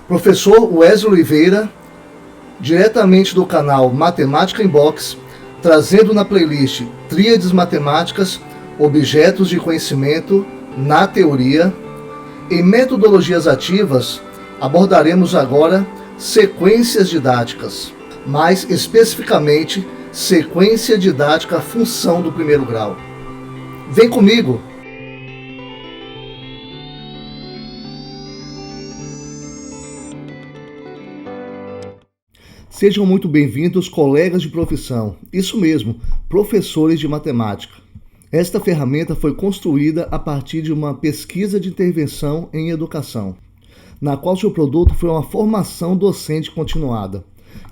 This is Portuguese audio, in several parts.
Professor Wesley Oliveira, diretamente do canal Matemática Inbox, trazendo na playlist Tríades Matemáticas, Objetos de Conhecimento na Teoria. Em Metodologias Ativas, abordaremos agora sequências didáticas, mais especificamente, sequência didática função do primeiro grau. Vem comigo! Sejam muito bem-vindos, colegas de profissão. Isso mesmo, professores de matemática. Esta ferramenta foi construída a partir de uma pesquisa de intervenção em educação, na qual seu produto foi uma formação docente continuada.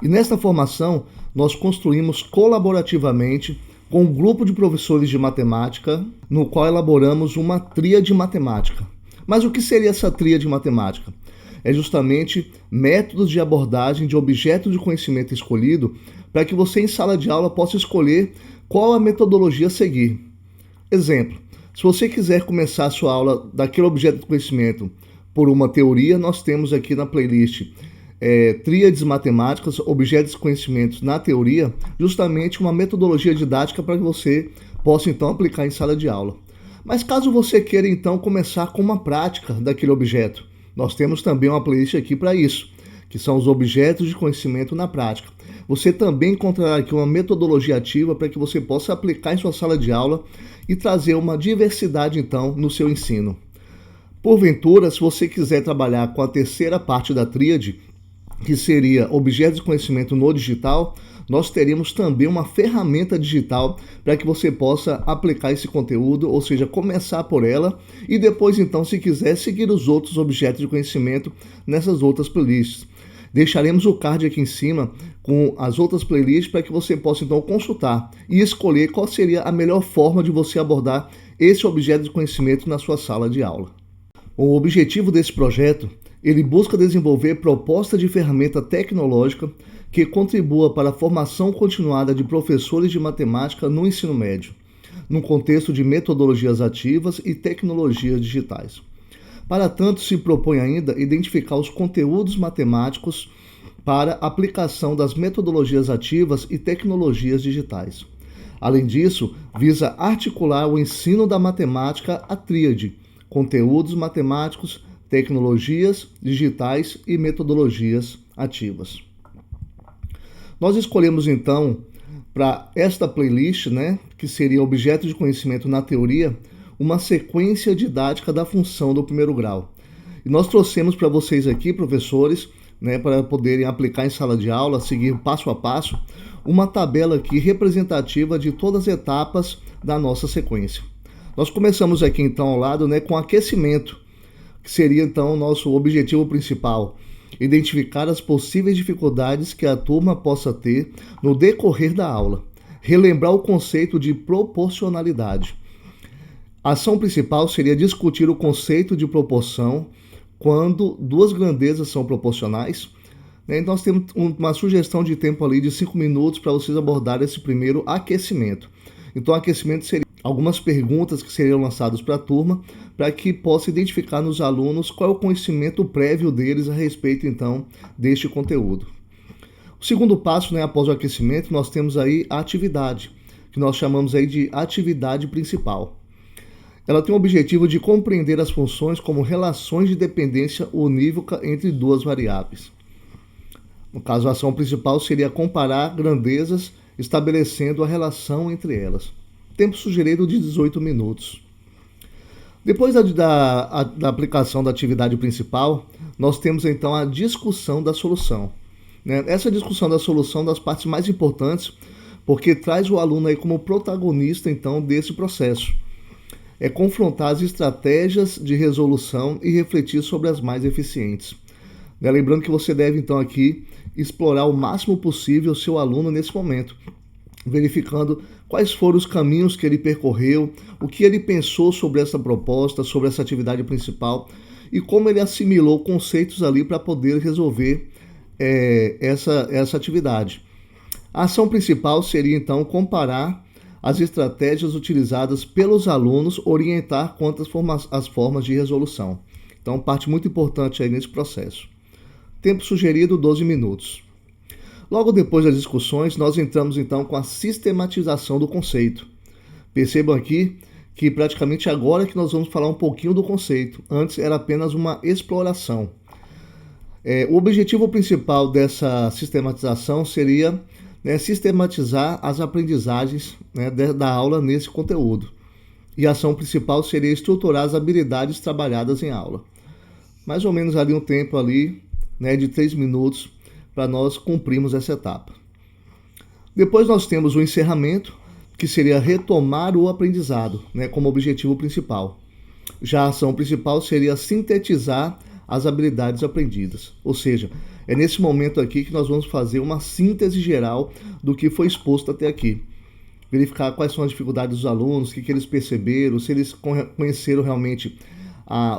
E nesta formação, nós construímos colaborativamente com um grupo de professores de matemática, no qual elaboramos uma tríade matemática. Mas o que seria essa tríade matemática? É justamente métodos de abordagem de objeto de conhecimento escolhido para que você em sala de aula possa escolher qual a metodologia a seguir. Exemplo, se você quiser começar a sua aula daquele objeto de conhecimento por uma teoria, nós temos aqui na playlist Tríades Matemáticas, Objetos de Conhecimentos na Teoria, justamente uma metodologia didática para que você possa então aplicar em sala de aula. Mas caso você queira então começar com uma prática daquele objeto, nós temos também uma playlist aqui para isso, que são os objetos de conhecimento na prática. Você também encontrará aqui uma metodologia ativa para que você possa aplicar em sua sala de aula e trazer uma diversidade, então, no seu ensino. Porventura, se você quiser trabalhar com a terceira parte da tríade, que seria objetos de conhecimento no digital, nós teremos também uma ferramenta digital para que você possa aplicar esse conteúdo, ou seja, começar por ela e depois, então, se quiser, seguir os outros objetos de conhecimento nessas outras playlists. Deixaremos o card aqui em cima com as outras playlists para que você possa, então, consultar e escolher qual seria a melhor forma de você abordar esse objeto de conhecimento na sua sala de aula. O objetivo desse projeto, ele busca desenvolver proposta de ferramenta tecnológica que contribua para a formação continuada de professores de matemática no ensino médio, num contexto de metodologias ativas e tecnologias digitais. Para tanto, se propõe ainda identificar os conteúdos matemáticos para aplicação das metodologias ativas e tecnologias digitais. Além disso, visa articular o ensino da matemática à tríade, conteúdos matemáticos, tecnologias digitais e metodologias ativas. Nós escolhemos então para esta playlist, que seria objeto de conhecimento na teoria, uma sequência didática da função do primeiro grau. E nós trouxemos para vocês aqui, professores, para poderem aplicar em sala de aula, seguir passo a passo, uma tabela aqui representativa de todas as etapas da nossa sequência. Nós começamos aqui então ao lado com aquecimento, que seria então o nosso objetivo principal. Identificar as possíveis dificuldades que a turma possa ter no decorrer da aula. Relembrar o conceito de proporcionalidade. A ação principal seria discutir o conceito de proporção quando duas grandezas são proporcionais. Então, nós temos uma sugestão de tempo ali de 5 minutos para vocês abordarem esse primeiro aquecimento. Então, o aquecimento seria algumas perguntas que seriam lançadas para a turma, para que possa identificar nos alunos qual é o conhecimento prévio deles a respeito, então, deste conteúdo. O segundo passo, após o aquecimento, nós temos aí a atividade, que nós chamamos aí de atividade principal. Ela tem o objetivo de compreender as funções como relações de dependência unívoca entre duas variáveis. No caso, a ação principal seria comparar grandezas, estabelecendo a relação entre elas. Tempo sugerido de 18 minutos. Depois da aplicação da atividade principal, nós temos então a discussão da solução. Essa discussão da solução é uma das partes mais importantes, porque traz o aluno aí como protagonista então desse processo. É confrontar as estratégias de resolução e refletir sobre as mais eficientes. Lembrando que você deve então aqui explorar o máximo possível o seu aluno nesse momento, verificando quais foram os caminhos que ele percorreu, o que ele pensou sobre essa proposta, sobre essa atividade principal e como ele assimilou conceitos ali para poder resolver essa atividade. A ação principal seria então comparar as estratégias utilizadas pelos alunos, orientar quanto às formas de resolução. Então, parte muito importante aí nesse processo. Tempo sugerido 12 minutos. Logo depois das discussões, nós entramos então com a sistematização do conceito. Percebam aqui que praticamente agora que nós vamos falar um pouquinho do conceito. Antes era apenas uma exploração. O objetivo principal dessa sistematização seria sistematizar as aprendizagens da aula nesse conteúdo. E a ação principal seria estruturar as habilidades trabalhadas em aula. Mais ou menos ali um tempo ali, de 3 minutos para nós cumprirmos essa etapa. Depois nós temos o encerramento, que seria retomar o aprendizado, como objetivo principal. Já a ação principal seria sintetizar as habilidades aprendidas. Ou seja, é nesse momento aqui que nós vamos fazer uma síntese geral do que foi exposto até aqui. Verificar quais são as dificuldades dos alunos, o que eles perceberam, se eles conheceram realmente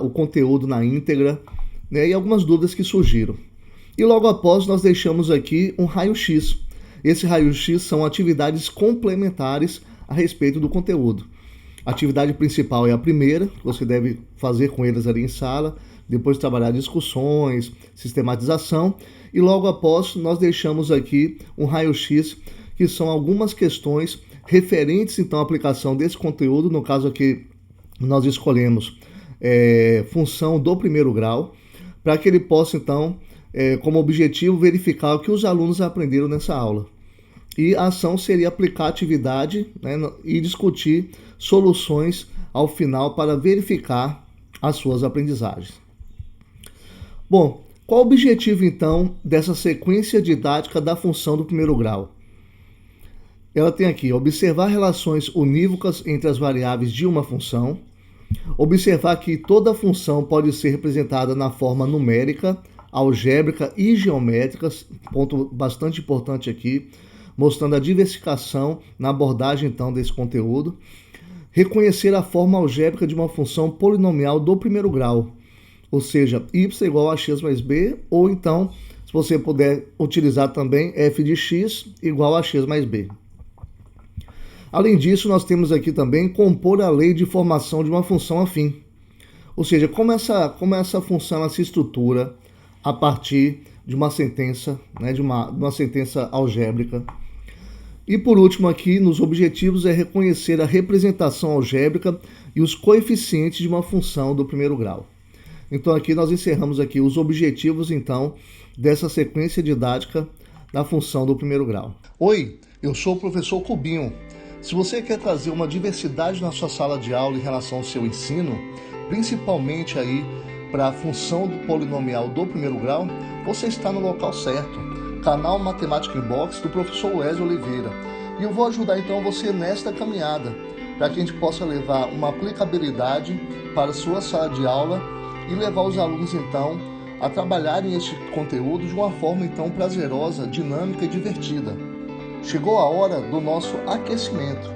o conteúdo na íntegra, e algumas dúvidas que surgiram. E logo após nós deixamos aqui um raio-x. Esse raio-x são atividades complementares a respeito do conteúdo. A atividade principal é a primeira, que você deve fazer com eles ali em sala, depois trabalhar discussões, sistematização, e logo após nós deixamos aqui um raio-x, que são algumas questões referentes então à aplicação desse conteúdo. No caso aqui nós escolhemos função do primeiro grau, para que ele possa então como objetivo verificar o que os alunos aprenderam nessa aula. E a ação seria aplicar a atividade e discutir soluções ao final para verificar as suas aprendizagens. Bom, qual o objetivo então dessa sequência didática da função do primeiro grau? Ela tem aqui, observar relações unívocas entre as variáveis de uma função, observar que toda função pode ser representada na forma numérica, algébrica e geométrica, ponto bastante importante aqui, mostrando a diversificação na abordagem então desse conteúdo. Reconhecer a forma algébrica de uma função polinomial do primeiro grau, ou seja, y igual a x mais b, ou então, se você puder utilizar também f de x igual a x mais b. Além disso, nós temos aqui também compor a lei de formação de uma função afim, ou seja, como essa função ela se estrutura a partir de uma sentença, de uma sentença algébrica. E por último aqui, nos objetivos, é reconhecer a representação algébrica e os coeficientes de uma função do primeiro grau. Então aqui nós encerramos aqui os objetivos então dessa sequência didática da função do primeiro grau. Oi, eu sou o professor Cubinho. Se você quer trazer uma diversidade na sua sala de aula em relação ao seu ensino, principalmente aí para a função do polinomial do primeiro grau, você está no local certo. Canal Matemática Inbox do professor Wesley Oliveira. E eu vou ajudar então você nesta caminhada, para que a gente possa levar uma aplicabilidade para a sua sala de aula e levar os alunos então a trabalharem este conteúdo de uma forma então prazerosa, dinâmica e divertida. Chegou a hora do nosso aquecimento,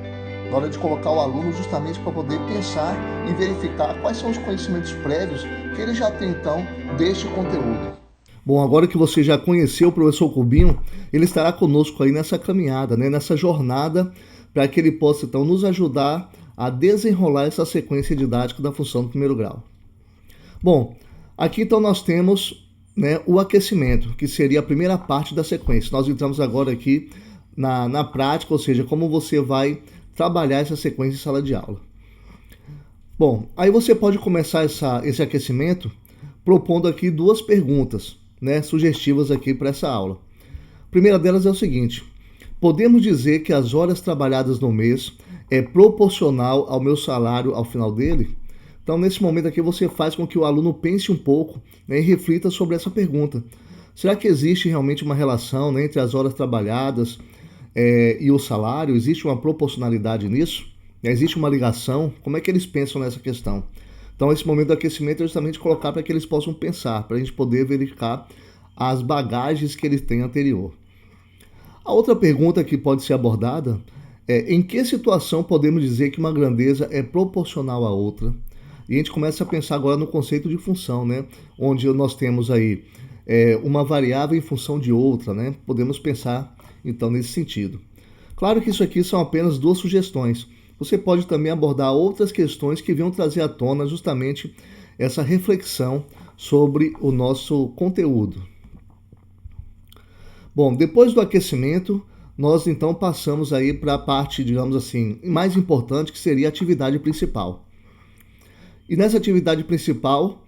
na hora de colocar o aluno justamente para poder pensar e verificar quais são os conhecimentos prévios que ele já tem então deste conteúdo. Bom, agora que você já conheceu o professor Cubinho, ele estará conosco aí nessa caminhada, nessa jornada, para que ele possa então nos ajudar a desenrolar essa sequência didática da função do primeiro grau. Bom, aqui então nós temos o aquecimento, que seria a primeira parte da sequência. Nós entramos agora aqui na prática, ou seja, como você vai trabalhar essa sequência em sala de aula. Bom, aí você pode começar esse aquecimento propondo aqui 2 perguntas, sugestivas aqui para essa aula. A primeira delas é o seguinte: podemos dizer que as horas trabalhadas no mês é proporcional ao meu salário ao final dele? Então, nesse momento aqui, você faz com que o aluno pense um pouco e reflita sobre essa pergunta. Será que existe realmente uma relação entre as horas trabalhadas e o salário? Existe uma proporcionalidade nisso? Existe uma ligação? Como é que eles pensam nessa questão? Então, esse momento do aquecimento é justamente colocar para que eles possam pensar, para a gente poder verificar as bagagens que eles têm anterior. A outra pergunta que pode ser abordada é: em que situação podemos dizer que uma grandeza é proporcional a outra? E a gente começa a pensar agora no conceito de função, onde nós temos aí uma variável em função de outra, Podemos pensar então nesse sentido. Claro que isso aqui são apenas 2 sugestões. Você pode também abordar outras questões que venham trazer à tona justamente essa reflexão sobre o nosso conteúdo. Bom, depois do aquecimento, nós então passamos aí para a parte, digamos assim, mais importante, que seria a atividade principal. E nessa atividade principal,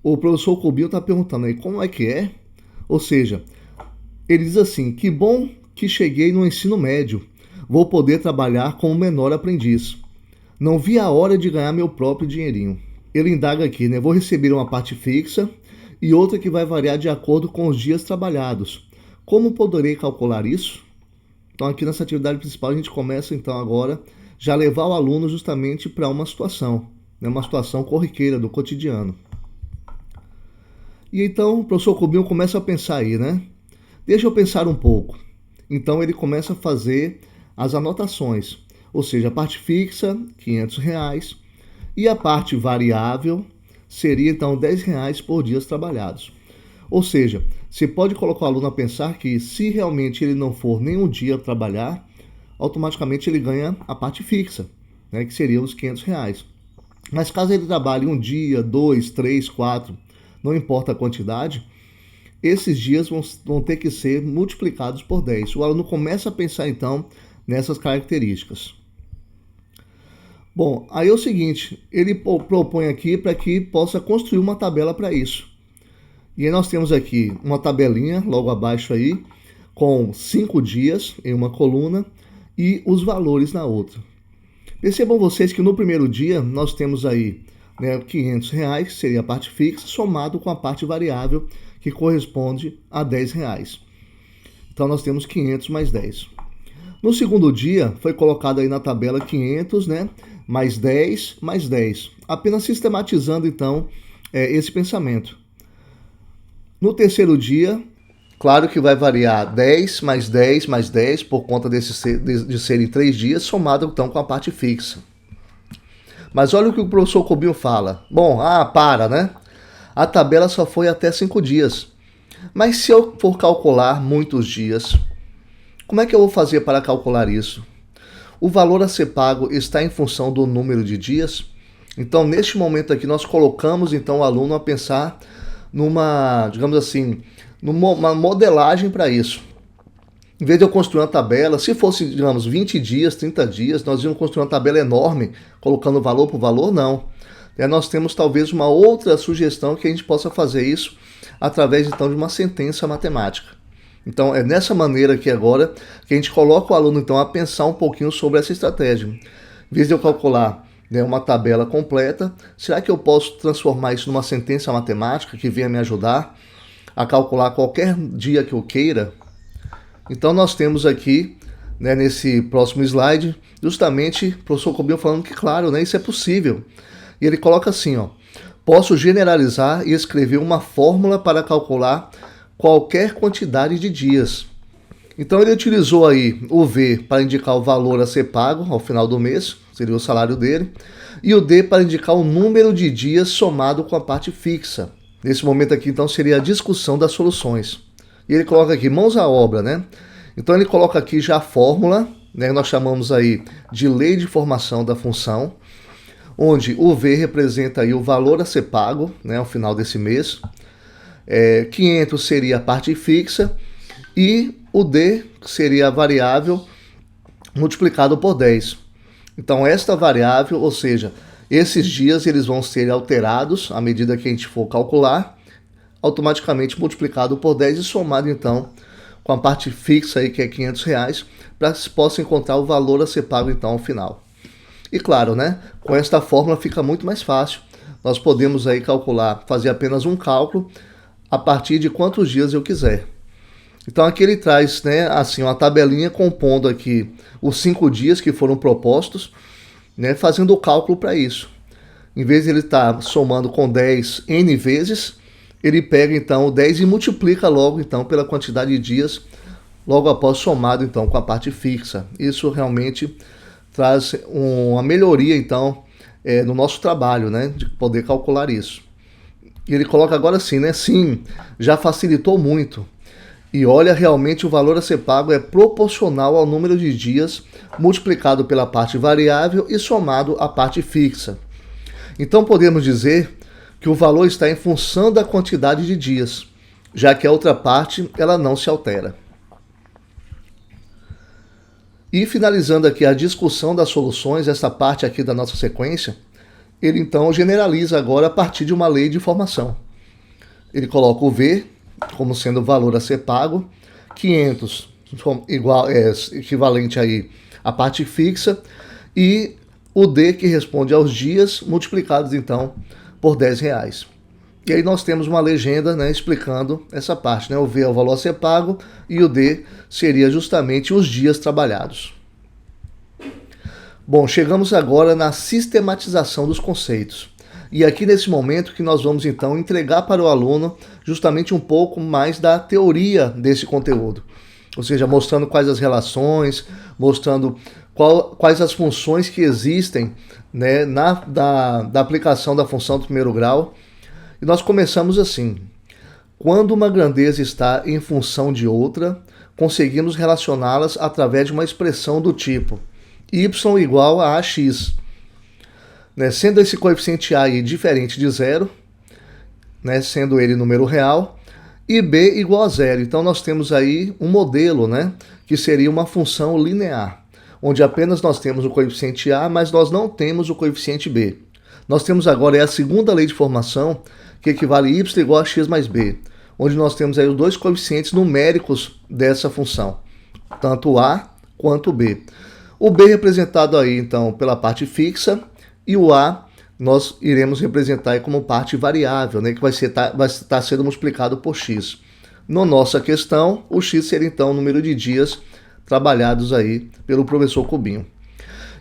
o professor Cobinho está perguntando aí como é que é, ou seja, ele diz assim: que bom que cheguei no ensino médio, vou poder trabalhar como menor aprendiz. Não vi a hora de ganhar meu próprio dinheirinho. Ele indaga aqui, né? Vou receber uma parte fixa e outra que vai variar de acordo com os dias trabalhados. Como poderei calcular isso? Então aqui nessa atividade principal a gente começa então agora já levar o aluno justamente para uma situação, né? Uma situação corriqueira do cotidiano. E então o professor Cobinho começa a pensar aí, né? Deixa eu pensar um pouco. Então ele começa a fazer as anotações, ou seja, a parte fixa, R$ 500, e a parte variável seria então R$ 10 por dias trabalhados. Ou seja, você pode colocar o aluno a pensar que se realmente ele não for nenhum dia trabalhar, automaticamente ele ganha a parte fixa, né, que seria os R$ 500. Mas caso ele trabalhe um dia, 2, 3, 4, não importa a quantidade, esses dias vão ter que ser multiplicados por 10. O aluno começa a pensar então nessas características. Bom, aí é o seguinte, ele propõe aqui para que possa construir uma tabela para isso. E aí nós temos aqui uma tabelinha logo abaixo aí, com 5 dias em uma coluna e os valores na outra. Percebam vocês que no primeiro dia nós temos aí, né, R$ 500, que seria a parte fixa, somado com a parte variável, que corresponde a R$ 10. Então nós temos 500 mais 10. No segundo dia foi colocado aí na tabela 500, né, mais 10 mais 10, apenas sistematizando então esse pensamento. No terceiro dia, claro que vai variar 10 mais 10 mais 10 por conta de serem 3 dias, somado então com a parte fixa. Mas olha o que o professor Cobinho fala. Bom, né? A tabela só foi até 5 dias. Mas se eu for calcular muitos dias, como é que eu vou fazer para calcular isso? O valor a ser pago está em função do número de dias? Então, neste momento aqui, nós colocamos então o aluno a pensar numa, digamos assim, numa modelagem para isso. Em vez de eu construir uma tabela, se fosse, digamos, 20 dias, 30 dias, nós íamos construir uma tabela enorme, colocando valor por valor, não. Nós temos talvez uma outra sugestão que a gente possa fazer isso através então de uma sentença matemática. Então é nessa maneira aqui agora que a gente coloca o aluno então a pensar um pouquinho sobre essa estratégia. Em vez de eu calcular, né, uma tabela completa, será que eu posso transformar isso numa sentença matemática que venha me ajudar a calcular qualquer dia que eu queira? Então nós temos aqui, né, nesse próximo slide, justamente o professor Cobinho falando que, claro, né, isso é possível. E ele coloca assim, ó: posso generalizar e escrever uma fórmula para calcular qualquer quantidade de dias. Então ele utilizou aí o V para indicar o valor a ser pago ao final do mês, seria o salário dele, e o D para indicar o número de dias somado com a parte fixa. Nesse momento aqui, então, seria a discussão das soluções. E ele coloca aqui mãos à obra, né? Então ele coloca aqui já a fórmula, né? Nós chamamos aí de lei de formação da função, onde o V representa aí o valor a ser pago, né, ao final desse mês. 500 seria a parte fixa e o D seria a variável multiplicado por 10. Então esta variável, ou seja, esses dias eles vão ser alterados à medida que a gente for calcular, automaticamente multiplicado por 10 e somado então com a parte fixa aí que é R$ 500, para que se possa encontrar o valor a ser pago então ao final. E claro, né, com esta fórmula fica muito mais fácil. Nós podemos aí calcular, fazer apenas um cálculo a partir de quantos dias eu quiser. Então aqui ele traz, né, assim, uma tabelinha compondo aqui os 5 dias que foram propostos, né, fazendo o cálculo para isso. Em vez de ele estar somando com 10 N vezes, ele pega então o 10 e multiplica logo então pela quantidade de dias, logo após somado então com a parte fixa. Isso realmente traz uma melhoria então no nosso trabalho, né, de poder calcular isso. E ele coloca agora assim, né, sim, já facilitou muito. E olha, realmente o valor a ser pago é proporcional ao número de dias multiplicado pela parte variável e somado à parte fixa. Então podemos dizer que o valor está em função da quantidade de dias, já que a outra parte ela não se altera. E finalizando aqui a discussão das soluções, essa parte aqui da nossa sequência, ele então generaliza agora a partir de uma lei de formação. Ele coloca o V como sendo o valor a ser pago, 500 equivalente aí à parte fixa, e o D que responde aos dias, multiplicados então por R$10. E aí nós temos uma legenda, né, explicando essa parte, né? O V é o valor a ser pago e o D seria justamente os dias trabalhados. Bom, chegamos agora na sistematização dos conceitos. E aqui nesse momento que nós vamos então entregar para o aluno justamente um pouco mais da teoria desse conteúdo. Ou seja, mostrando quais as relações, mostrando quais as funções que existem, né, da aplicação da função do primeiro grau. E nós começamos assim: quando uma grandeza está em função de outra, conseguimos relacioná-las através de uma expressão do tipo y igual a ax, né, sendo esse coeficiente a aí diferente de zero, né, sendo ele número real, e b igual a zero. Então nós temos aí um modelo, né, que seria uma função linear, onde apenas nós temos o coeficiente a, mas nós não temos o coeficiente b. Nós temos agora a segunda lei de formação, que equivale a y igual a x mais b, onde nós temos aí os dois coeficientes numéricos dessa função, tanto o a quanto o b. O b representado aí, então, pela parte fixa, e o a nós iremos representar aí como parte variável, né, que vai estar sendo multiplicado por x. Na nossa questão, o x seria, então, o número de dias trabalhados aí pelo professor Cubinho.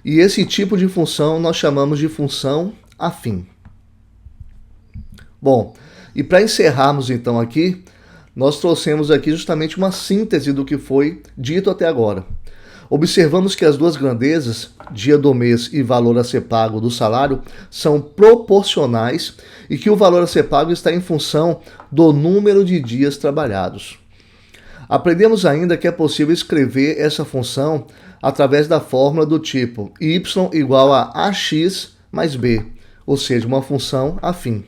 E esse tipo de função nós chamamos de função afim. Bom, e para encerrarmos então aqui, nós trouxemos aqui justamente uma síntese do que foi dito até agora. Observamos que as duas grandezas, dia do mês e valor a ser pago do salário, são proporcionais e que o valor a ser pago está em função do número de dias trabalhados. Aprendemos ainda que é possível escrever essa função através da fórmula do tipo y igual a ax mais b, ou seja, uma função afim.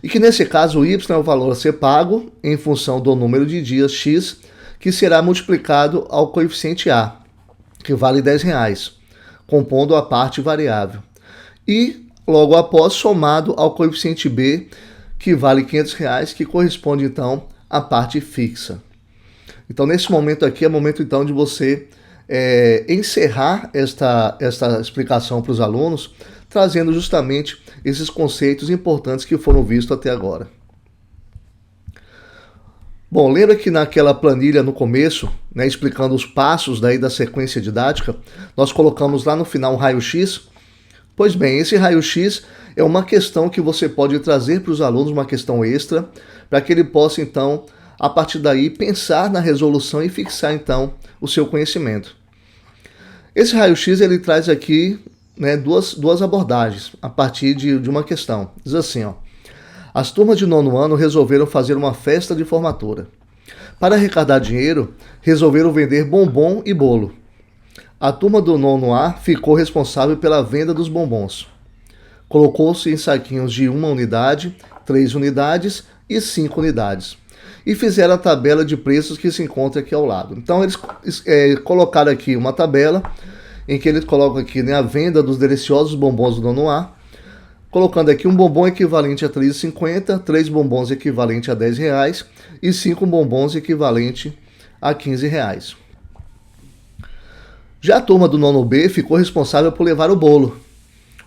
E que nesse caso o y é o valor a ser pago em função do número de dias x, que será multiplicado ao coeficiente a, que vale R$10, compondo a parte variável. E logo após somado ao coeficiente b, que vale R$500, que corresponde então à parte fixa. Então nesse momento aqui é o momento então de você encerrar esta explicação para os alunos, trazendo justamente esses conceitos importantes que foram vistos até agora. Bom, lembra que naquela planilha no começo, né, explicando os passos daí da sequência didática, nós colocamos lá no final um raio-x? Pois bem, esse raio-x é uma questão que você pode trazer para os alunos, uma questão extra, para que ele possa então, a partir daí, pensar na resolução e fixar então o seu conhecimento. Esse raio-x ele traz aqui, né, duas abordagens a partir de uma questão. Diz assim, ó: as turmas de nono ano resolveram fazer uma festa de formatura. Para arrecadar dinheiro, resolveram vender bombom e bolo. A turma do nono A ficou responsável pela venda dos bombons. Colocou-se em saquinhos de 1 unidade, 3 unidades e 5 unidades. E fizeram a tabela de preços que se encontra aqui ao lado. Então eles colocaram aqui uma tabela em que eles colocam aqui, né, a venda dos deliciosos bombons do nono A, colocando aqui um bombom equivalente a R$3,50, 3 bombons equivalente a R$10 e 5 bombons equivalente a R$15. Já a turma do nono B ficou responsável por levar o bolo.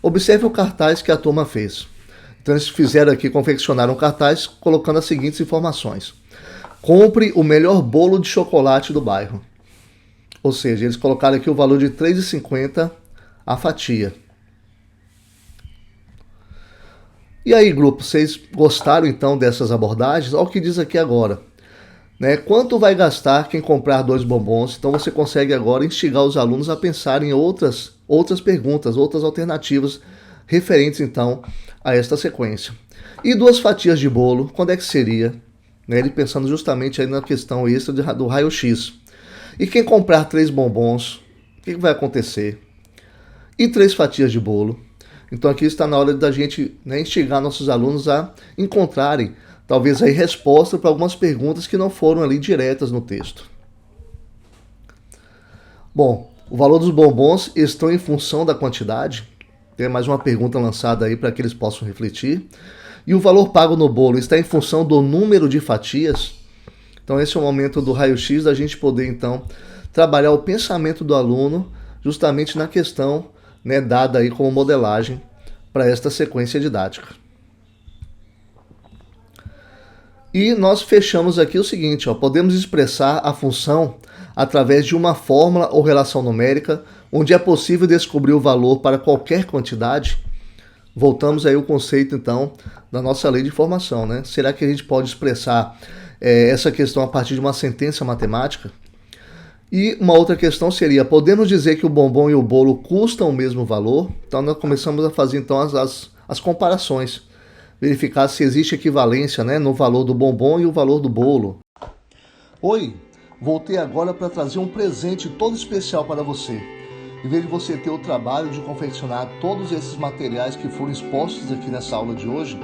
Observe o cartaz que a turma fez. Então eles fizeram aqui, confeccionaram um cartaz colocando as seguintes informações: compre o melhor bolo de chocolate do bairro. Ou seja, eles colocaram aqui o valor de R$3,50 a fatia. E aí, grupo, vocês gostaram então dessas abordagens? Olha o que diz aqui agora, né? Quanto vai gastar quem comprar 2 bombons? Então você consegue agora instigar os alunos a pensar em outras perguntas, outras alternativas referentes então a esta sequência. E 2 fatias de bolo, quando é que seria? Né? Ele pensando justamente aí na questão extra do raio-x. E quem comprar 3 bombons, o que vai acontecer? E 3 fatias de bolo. Então aqui está na hora da gente, né, instigar nossos alunos a encontrarem talvez aí resposta para algumas perguntas que não foram ali diretas no texto. Bom, O valor dos bombons estão em função da quantidade? Tem mais uma pergunta lançada aí para que eles possam refletir. E o valor pago no bolo está em função do número de fatias? Então esse é o momento do raio-x da gente poder então trabalhar o pensamento do aluno justamente na questão, né, dada aí como modelagem para esta sequência didática. E nós fechamos aqui o seguinte, ó, podemos expressar a função através de uma fórmula ou relação numérica, onde é possível descobrir o valor para qualquer quantidade. Voltamos aí ao conceito, então, da nossa lei de formação, né? Será que a gente pode expressar essa questão a partir de uma sentença matemática? E uma outra questão seria, podemos dizer que o bombom e o bolo custam o mesmo valor? Então, nós começamos a fazer, então, as comparações. Verificar se existe equivalência, né, no valor do bombom e o valor do bolo. Oi, voltei agora para trazer um presente todo especial para você. Em vez de você ter o trabalho de confeccionar todos esses materiais que foram expostos aqui nessa aula de hoje,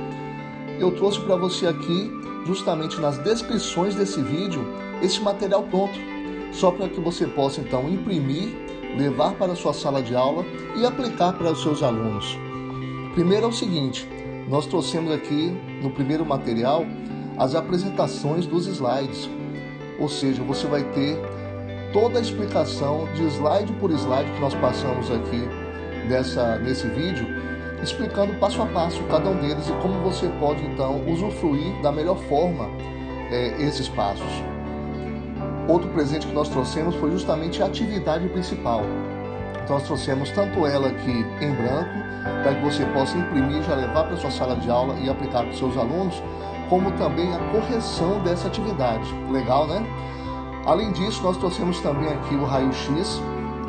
eu trouxe para você aqui, justamente nas descrições desse vídeo, esse material pronto, só para que você possa então imprimir, levar para a sua sala de aula e aplicar para os seus alunos. Primeiro é o seguinte, nós trouxemos aqui no primeiro material as apresentações dos slides, ou seja, você vai ter toda a explicação de slide por slide que nós passamos aqui nesse vídeo, explicando passo a passo cada um deles e como você pode então usufruir da melhor forma esses passos. Outro presente que nós trouxemos foi justamente a atividade principal. Então nós trouxemos tanto ela aqui em branco, para que você possa imprimir, já levar para a sua sala de aula e aplicar para os seus alunos, como também a correção dessa atividade. Legal, né? Além disso, nós trouxemos também aqui o raio-x,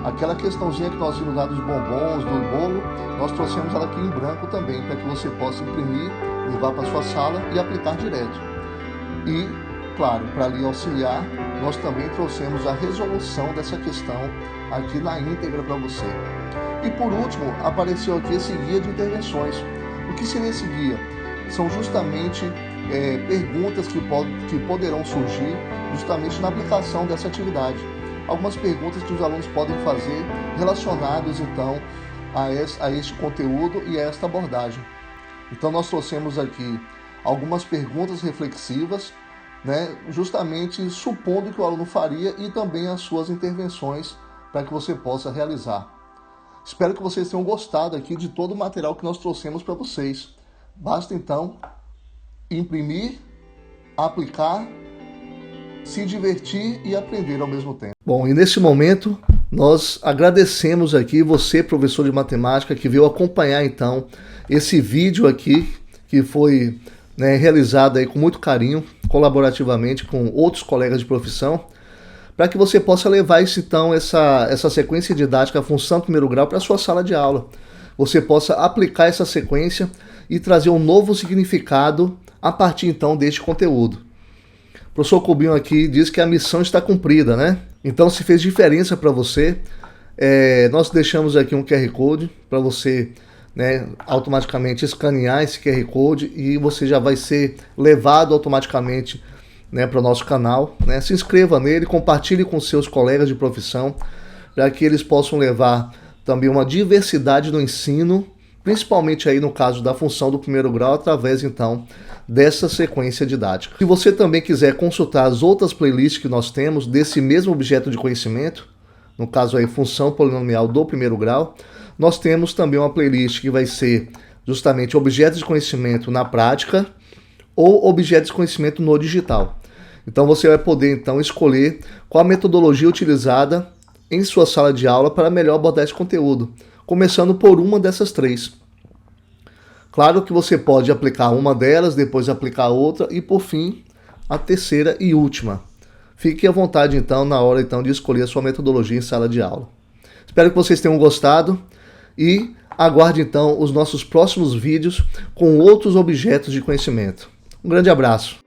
aquela questãozinha que nós vimos lá dos bombons, do bolo, nós trouxemos ela aqui em branco também, para que você possa imprimir, levar para a sua sala e aplicar direto. E, claro, para lhe auxiliar, nós também trouxemos a resolução dessa questão aqui na íntegra para você. E por último, apareceu aqui esse guia de intervenções. O que seria esse guia? São justamente perguntas que poderão surgir justamente na aplicação dessa atividade. Algumas perguntas que os alunos podem fazer relacionadas então a este conteúdo e a esta abordagem. Então nós trouxemos aqui algumas perguntas reflexivas, né, justamente supondo que o aluno faria e também as suas intervenções para que você possa realizar. Espero que vocês tenham gostado aqui de todo o material que nós trouxemos para vocês. Basta então imprimir, aplicar, se divertir e aprender ao mesmo tempo. Bom, e nesse momento nós agradecemos aqui você, professor de matemática, que veio acompanhar então esse vídeo aqui, que foi realizado aí com muito carinho, colaborativamente com outros colegas de profissão, para que você possa levar então essa sequência didática, a função primeiro grau, para a sua sala de aula. Você possa aplicar essa sequência e trazer um novo significado a partir então deste conteúdo. O professor Cubinho aqui diz que a missão está cumprida, né? Então, se fez diferença para você, nós deixamos aqui um QR Code para você automaticamente escanear esse QR Code e você já vai ser levado automaticamente para o nosso canal. Se inscreva nele, compartilhe com seus colegas de profissão, para que eles possam levar também uma diversidade no ensino, principalmente aí no caso da função do primeiro grau, através então dessa sequência didática. Se você também quiser consultar as outras playlists que nós temos desse mesmo objeto de conhecimento, no caso aí função polinomial do primeiro grau, nós temos também uma playlist que vai ser justamente objetos de conhecimento na prática ou objetos de conhecimento no digital. Então você vai poder então escolher qual a metodologia utilizada em sua sala de aula para melhor abordar esse conteúdo, começando por uma dessas três. Claro que você pode aplicar uma delas, depois aplicar outra e por fim a terceira e última. Fique à vontade então na hora então de escolher a sua metodologia em sala de aula. Espero que vocês tenham gostado e aguarde então os nossos próximos vídeos com outros objetos de conhecimento. Um grande abraço.